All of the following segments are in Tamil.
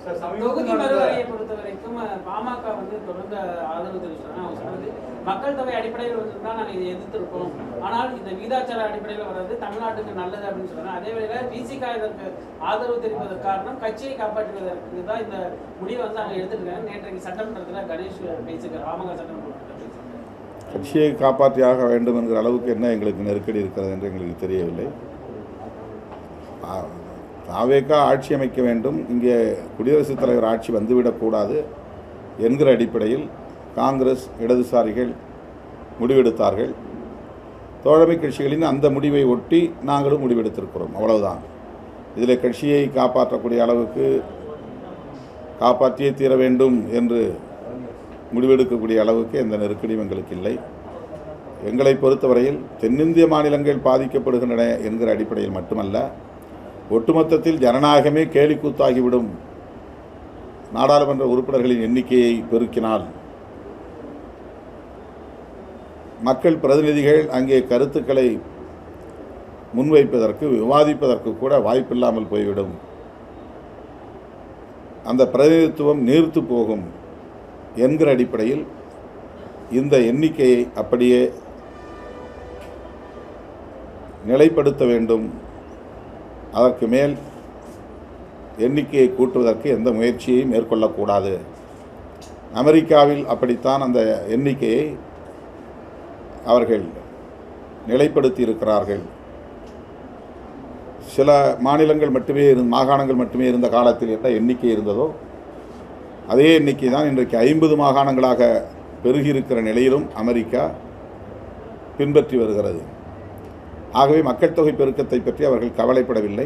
தொகுதி மறுவரையை பொறுத்த வரைக்கும் பாமக வந்து தொடர்ந்து ஆதரவு தெரிவிச்சாங்க. அவங்க சொன்னது மக்கள் தொகை அடிப்படையில் தான் நாங்கள் இதை எதிர்த்திருக்கோம், ஆனால் இந்த விகிதாச்சார அடிப்படையில் வர்றது தமிழ்நாட்டுக்கு நல்லது அப்படின்னு சொன்னாங்க. அதே வேளையில் விசிகா இதற்கு ஆதரவு தெரிவிப்பதற்கு காரணம் கட்சியை காப்பாற்றுவதற்கு தான் இந்த முடிவை வந்து அவங்க எடுத்துருக்காங்க. நேற்றைக்கு சட்டமன்றத்தில் கணேஷ் பேசியிருக்காரு, பாமக சட்டமன்றத்தில் பேசியிருக்காரு. கட்சியை காப்பாற்றியாக வேண்டும் என்கிற அளவுக்கு என்ன எங்களுக்கு நெருக்கடி இருக்கிறது என்று எங்களுக்கு தெரியவில்லை. தாவேகா ஆட்சி அமைக்க வேண்டும், இங்கே குடியரசுத் தலைவர் ஆட்சி வந்துவிடக்கூடாது என்கிற அடிப்படையில் காங்கிரஸ் இடதுசாரிகள் முடிவெடுத்தார்கள். தோழமை கட்சிகளின் அந்த முடிவை ஒட்டி நாங்களும் முடிவெடுத்திருக்கிறோம், அவ்வளவுதான். இதில் கட்சியை காப்பாற்றக்கூடிய அளவுக்கு காப்பாற்றியே தீர வேண்டும் என்று முடிவெடுக்கக்கூடிய அளவுக்கு எந்த நெருக்கடியும் எங்களுக்கு இல்லை. எங்களை பொறுத்தவரையில் தென்னிந்திய மாநிலங்கள் பாதிக்கப்படுகின்றன என்கிற அடிப்படையில் மட்டுமல்ல, ஒட்டுமொத்தத்தில் ஜனநாயகமே கேலிக்கூத்தாகிவிடும். நாடாளுமன்ற உறுப்பினர்களின் எண்ணிக்கையை பெருக்கினால் மக்கள் பிரதிநிதிகள் அங்கே கருத்துக்களை முன்வைப்பதற்கு விவாதிப்பதற்கு கூட வாய்ப்பில்லாமல் போய்விடும். அந்த பிரதிநிதித்துவம் நீர்த்து போகும் என்கிற அடிப்படையில் இந்த எண்ணிக்கையை அப்படியே நிலைப்படுத்த வேண்டும். அதற்கு மேல் எண்ணிக்கையை கூட்டுவதற்கு எந்த முயற்சியையும் மேற்கொள்ளக்கூடாது. அமெரிக்காவில் அப்படித்தான் அந்த எண்ணிக்கையை அவர்கள் நிலைப்படுத்தி இருக்கிறார்கள். சில மாநிலங்கள் மட்டுமே மாகாணங்கள் மட்டுமே இருந்த காலத்தில் என்ன எண்ணிக்கை இருந்ததோ அதே எண்ணிக்கை தான் இன்றைக்கு 50 மாகாணங்களாக பெருகியிருக்கிற நிலையிலும் அமெரிக்கா பின்பற்றி வருகிறது. ஆகவே மக்கள் தொகை பெருக்கத்தை பற்றி அவர்கள் கவலைப்படவில்லை.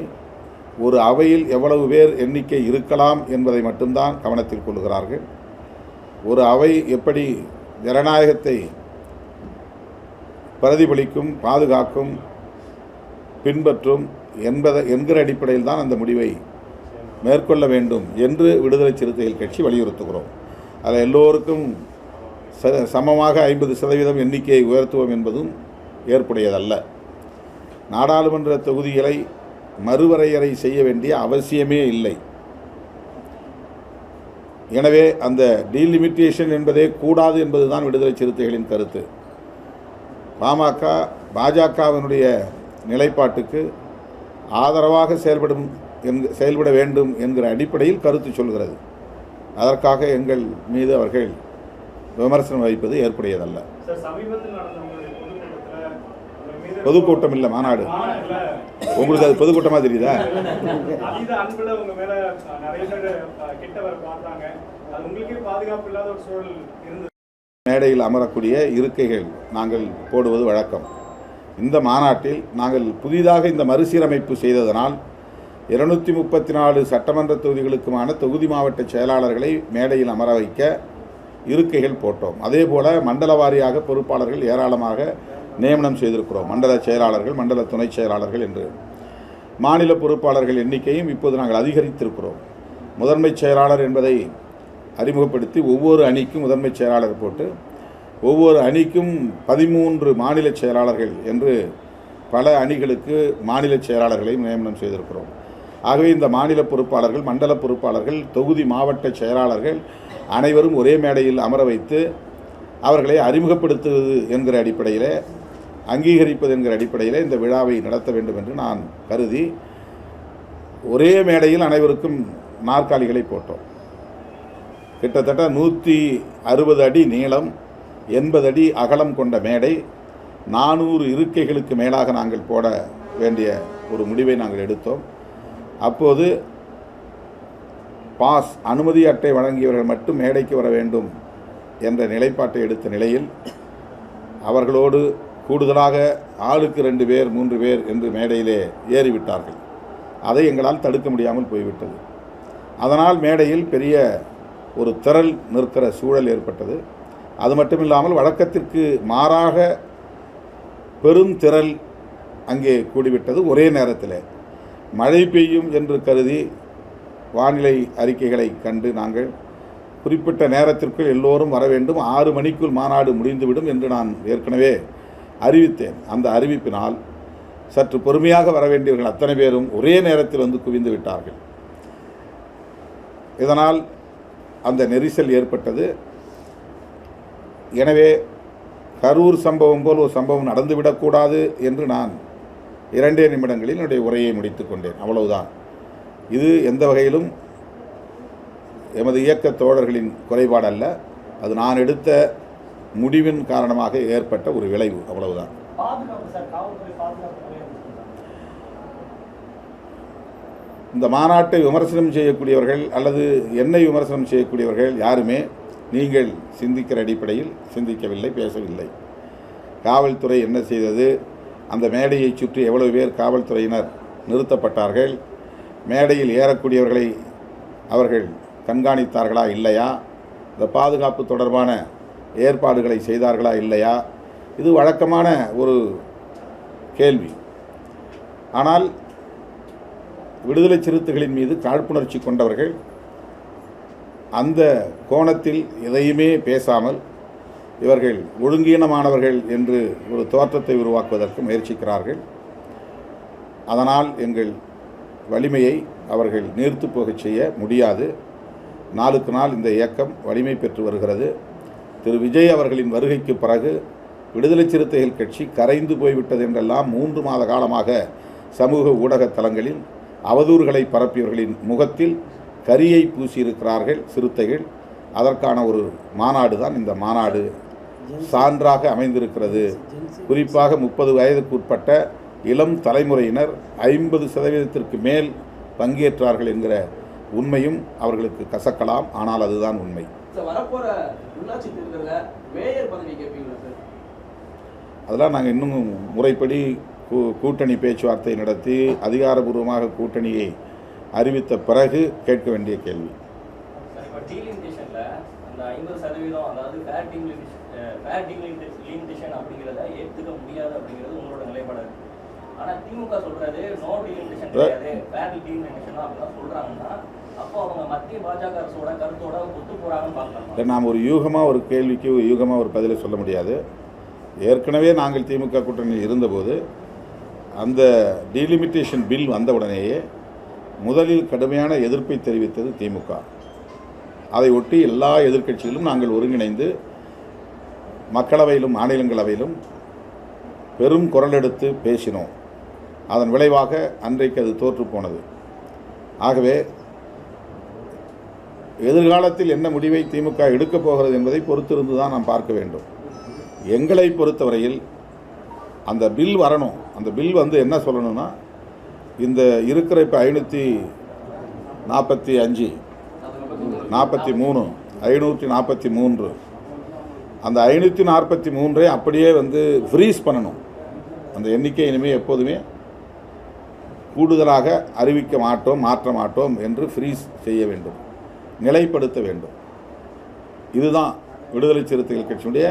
ஒரு அவையில் எவ்வளவு பேர் எண்ணிக்கை இருக்கலாம் என்பதை மட்டும்தான் கவனத்தில் கொள்கிறார்கள். ஒரு அவை எப்படி ஜனநாயகத்தை பிரதிபலிக்கும், பாதுகாக்கும், பின்பற்றும் என்கிற அடிப்படையில் தான் அந்த முடிவை மேற்கொள்ள வேண்டும் என்று விடுதலை சிறுத்தைகள் கட்சி வலியுறுத்துகிறோம். அதில் எல்லோருக்கும் சமமாக 50% எண்ணிக்கையை உயர்த்துவோம் என்பதும் ஏற்புடையதல்ல. நாடாளுமன்ற தொகுதிகளை மறுவரையறை செய்ய வேண்டிய அவசியமே இல்லை. எனவே அந்த டீலிமிட்டேஷன் என்பதே கூடாது என்பதுதான் விடுதலை சிறுத்தைகளின் கருத்து. பாஜகவினுடைய நிலைப்பாட்டுக்கு ஆதரவாக செயல்பட வேண்டும் என்கிற அடிப்படையில் கருத்து சொல்கிறது. அதற்காக எங்கள் மீது அவர்கள் விமர்சனம் வைப்பது ஏற்புடையதல்ல. பொதுக்கூட்டம் இல்லை, மாநாடு. உங்களுக்கு அது பொதுக்கூட்டமாக தெரியுதா? மேடையில் அமரக்கூடிய இருக்கைகள் நாங்கள் போடுவது வழக்கம். இந்த மாநாட்டில் நாங்கள் புதிதாக இந்த மறுசீரமைப்பு செய்ததனால் 234 சட்டமன்ற தொகுதிகளுக்குமான தொகுதி மாவட்ட செயலாளர்களை மேடையில் அமர வைக்க இருக்கைகள் போட்டோம். அதே போல் மண்டல வாரியாக பொறுப்பாளர்கள் ஏராளமாக நியமனம் செய்திருக்கிறோம். மண்டல செயலாளர்கள், மண்டல துணை செயலாளர்கள் என்று. மாநில பொறுப்பாளர்கள் எண்ணிக்கையும் இப்போது நாங்கள் அதிகரித்திருக்கிறோம். முதன்மை செயலாளர் என்பதை அறிமுகப்படுத்தி ஒவ்வொரு அணிக்கும் முதன்மை செயலாளர் போட்டு ஒவ்வொரு அணிக்கும் 13 மாநில செயலாளர்கள் என்று பல அணிகளுக்கு மாநில செயலாளர்களையும் நியமனம் செய்திருக்கிறோம். ஆகவே இந்த மாநில பொறுப்பாளர்கள், மண்டல பொறுப்பாளர்கள், தொகுதி மாவட்ட செயலாளர்கள் அனைவரும் ஒரே மேடையில் அமர வைத்து அவர்களை அறிமுகப்படுத்துவது என்கிற அடிப்படையில், அங்கீகரிப்பது என்கிற அடிப்படையில் இந்த விழாவை நடத்த வேண்டும் என்று நான் கருதி ஒரே மேடையில் அனைவருக்கும் நாற்காலிகளை போட்டோம். கிட்டத்தட்ட 160 அடி நீளம், 80 அடி அகலம் கொண்ட மேடை, 400 இருக்கைகளுக்கு மேலாக நாங்கள் போட வேண்டிய ஒரு முடிவை நாங்கள் எடுத்தோம். அப்போது பாஸ் அனுமதி அட்டை வழங்கியவர்கள் மட்டும் மேடைக்கு வர வேண்டும் என்ற நிலைப்பாட்டை எடுத்த நிலையில் அவர்களோடு கூடுதலாக ஆளுக்கு 2 பேர் 3 பேர் என்று மேடையிலே ஏறிவிட்டார்கள். அதை எங்களால் தடுக்க முடியாமல் போய்விட்டது. அதனால் மேடையில் பெரிய ஒரு திரள் நிற்கிற சூழல் ஏற்பட்டது. அது மட்டுமில்லாமல் வழக்கத்திற்கு மாறாக பெரும் திரள் அங்கே கூடிவிட்டது. ஒரே நேரத்தில் மழை பெய்யும் என்று கருதி வானிலை அறிக்கைகளை கண்டு நாங்கள் குறிப்பிட்ட நேரத்திற்குள் எல்லோரும் வர வேண்டும், 6 மணிக்குள் மாநாடு முடிந்துவிடும் என்று நான் ஏற்கனவே அறிவித்தேன். அந்த அறிவிப்பினால் சற்று பொறுமையாக வர வேண்டியவர்கள் அத்தனை பேரும் ஒரே நேரத்தில் வந்து குவிந்து விட்டார்கள். இதனால் அந்த நெரிசல் ஏற்பட்டது. எனவே கரூர் சம்பவம் போல் ஒரு சம்பவம் நடந்துவிடக்கூடாது என்று நான் 2 நிமிடங்களில் என்னுடைய உரையை முடித்துக் கொண்டேன். அவ்வளவுதான். இது எந்த வகையிலும் எமது இயக்க தோழர்களின் குறைபாடு அல்ல. அது நான் எடுத்த முடிவின் காரணமாக ஏற்பட்ட ஒரு விளைவு. அவ்வளவுதான். இந்த மாநாட்டை விமர்சனம் செய்யக்கூடியவர்கள் அல்லது என்னை விமர்சனம் செய்யக்கூடியவர்கள் யாருமே நீங்கள் சிந்திக்கிற அடிப்படையில் சிந்திக்கவில்லை, பேசவில்லை. காவல்துறை என்ன செய்தது, அந்த மேடையை சுற்றி எவ்வளவு பேர் காவல்துறையினர் நிறுத்தப்பட்டார்கள், மேடையில் ஏறக்கூடியவர்களை அவர்கள் கண்காணித்தார்களா இல்லையா, இந்த பாதுகாப்பு தொடர்பான ஏற்பாடுகளை செய்தார்களா இல்லையா, இது வழக்கமான ஒரு கேள்வி. ஆனால் விடுதலை சிறுத்தைகளின் மீது காழ்ப்புணர்ச்சி கொண்டவர்கள் அந்த கோணத்தில் எதையுமே பேசாமல் இவர்கள் ஒழுங்கீனமானவர்கள் என்று ஒரு தோற்றத்தை உருவாக்குவதற்கு முயற்சிக்கிறார்கள். அதனால் எங்கள் வலிமையை அவர்கள் நீர்த்து போகச் செய்ய முடியாது. நாளுக்கு நாள் இந்த இயக்கம் வலிமை பெற்று வருகிறது. திரு விஜய் அவர்களின் வருகைக்கு பிறகு விடுதலை சிறுத்தைகள் கட்சி கரைந்து போய்விட்டது என்றெல்லாம் 3 மாத காலமாக சமூக ஊடக தளங்களில் அவதூறுகளை பரப்பியவர்களின் முகத்தில் கரியை பூசியிருக்கிறார்கள் சிறுத்தைகள். அதற்கான ஒரு மாநாடு தான் இந்த மாநாடு சான்றாக அமைந்திருக்கிறது. குறிப்பாக 30 வயதுக்குட்பட்ட இளம் தலைமுறையினர் 50% மேல் பங்கேற்றார்கள் என்கிற உண்மையும் அவர்களுக்கு கசக்கலாம். ஆனால் அதுதான் உண்மை. வரப்போற உள்ளாட்சி தேர்தலில் மேயர் பதவி கேட்பீங்களா சார்? அதெல்லாம் நாங்கள் இன்னும் முறைப்படி கூட்டணி பேச்சுவார்த்தை நடத்தி அதிகாரபூர்வமாக கூட்டணியை அறிவித்த பிறகு கேட்க வேண்டிய கேள்வி. அப்படிங்கிறத ஏற்றுக்க முடியாது அப்படிங்கிறது உங்களோட நிலைப்பாடு. ஆனால் திமுக சொல்றது நோ டீலிமிட்டேஷன் கிடையாது, ஃபேர் டீலிமிட்டேஷன் அப்படிலாம் சொல்றாங்கன்னா அப்போ அவங்க மத்திய பாஜக அரசோட கருத்தோட ஒத்து போறாங்கன்னு பார்க்கலாம். நாம் ஒரு யூகமாக ஒரு கேள்விக்கு யூகமாக ஒரு பதிலை சொல்ல முடியாது. ஏற்கனவே நாங்கள் திமுக கூட்டணியில் இருந்தபோது அந்த டீலிமிட்டேஷன் பில் வந்த உடனேயே முதலில் கடுமையான எதிர்ப்பை தெரிவித்தது திமுக. அதை ஒட்டி எல்லா எதிர்க்கட்சிகளும் நாங்கள் ஒருங்கிணைந்து மக்களவையிலும் மாநிலங்களவையிலும் பெரும் குரல் எடுத்து பேசினோம். அதன் விளைவாக அன்றைக்கு அது தோற்று போனது. ஆகவே எதிர்காலத்தில் என்ன முடிவை திமுக எடுக்கப் போகிறது என்பதை பொறுத்திருந்து தான் நாம் பார்க்க வேண்டும். எங்களை பொறுத்தவரையில் அந்த பில் வரணும். அந்த பில் வந்து என்ன சொல்லணும்னா, இந்த இருக்கிற இப்போ 545 543 அந்த 543 அப்படியே வந்து ஃப்ரீஸ் பண்ணணும். அந்த எண்ணிக்கை இனிமேல் எப்போதுமே கூடுதலாக அறிவிக்க மாட்டோம், மாற்ற மாட்டோம் என்று ஃப்ரீஸ் செய்ய வேண்டும், நிலைப்படுத்த வேண்டும். இதுதான் விடுதலை சிறுத்தைகள் கட்சியினுடைய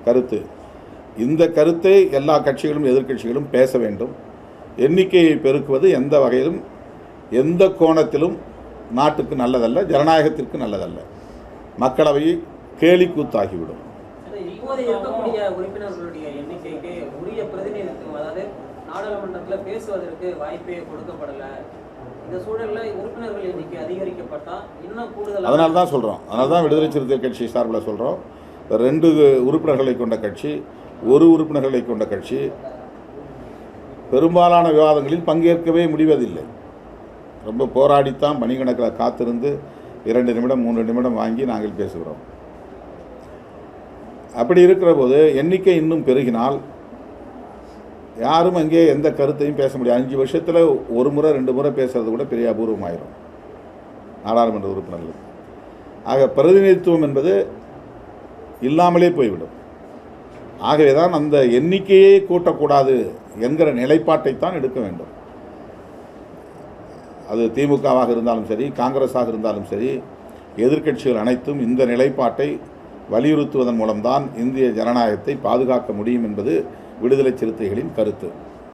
கருத்து. இந்த கருத்தை எல்லா கட்சிகளும் எதிர்க்கட்சிகளும் பேச வேண்டும். எண்ணிக்கையை பெருக்குவது எந்த வகையிலும் எந்த கோணத்திலும் நாட்டுக்கு நல்லதல்ல, ஜனநாயகத்திற்கு நல்லதல்ல. மக்களவையை கேலிக்கூத்தாகிவிடும். இப்போது இருக்கக்கூடிய உறுப்பினர்களுடைய எண்ணிக்கைக்கு உரிய பிரதிநிதித்துவம், அதாவது நாடாளுமன்றத்தில் பேசுவதற்கு வாய்ப்பே கொடுக்கப்படலை. இந்த சூழலில் உறுப்பினர்கள் எண்ணிக்கை அதிகரிக்கப்பட்டால் இன்னும் கூடுதல். அதனால தான் சொல்கிறோம், அதனால தான் விடுதலை சிறுத்தை கட்சி சார்பில் சொல்கிறோம். 2 உறுப்பினர்களை கொண்ட கட்சி, 1 உறுப்பினர்களை கொண்ட கட்சி பெரும்பாலான விவாதங்களில் பங்கேற்கவே முடிவதில்லை. ரொம்ப போராடித்தான் மணிக்கணக்கில் காத்திருந்து 2 நிமிடம் 3 நிமிடம் வாங்கி நாங்கள் பேசுகிறோம். அப்படி இருக்கிற போது எண்ணிக்கை இன்னும் பெருகினால் யாரும் அங்கே எந்த கருத்தையும் பேச முடியாது. 5 வருஷத்தில் 1 முறை 2 முறை பேசுறது கூட பெரிய அபூர்வமாயிரும் நாடாளுமன்ற உறுப்பினர்களுக்கு. ஆக பிரதிநிதித்துவம் என்பது இல்லாமலே போய்விடும். ஆகவே தான் அந்த எண்ணிக்கையே கூட்டக்கூடாது என்கிற நிலைப்பாட்டைத்தான் எடுக்க வேண்டும். அது திமுகவாக இருந்தாலும் சரி, காங்கிரஸாக இருந்தாலும் சரி, எதிர்க்கட்சிகள் அனைத்தும் இந்த நிலைப்பாட்டை வலியுறுத்துவதன் மூலம்தான் இந்திய ஜனநாயகத்தை பாதுகாக்க முடியும் என்பது விடுதலை சிறுத்தைகளின் கருத்து.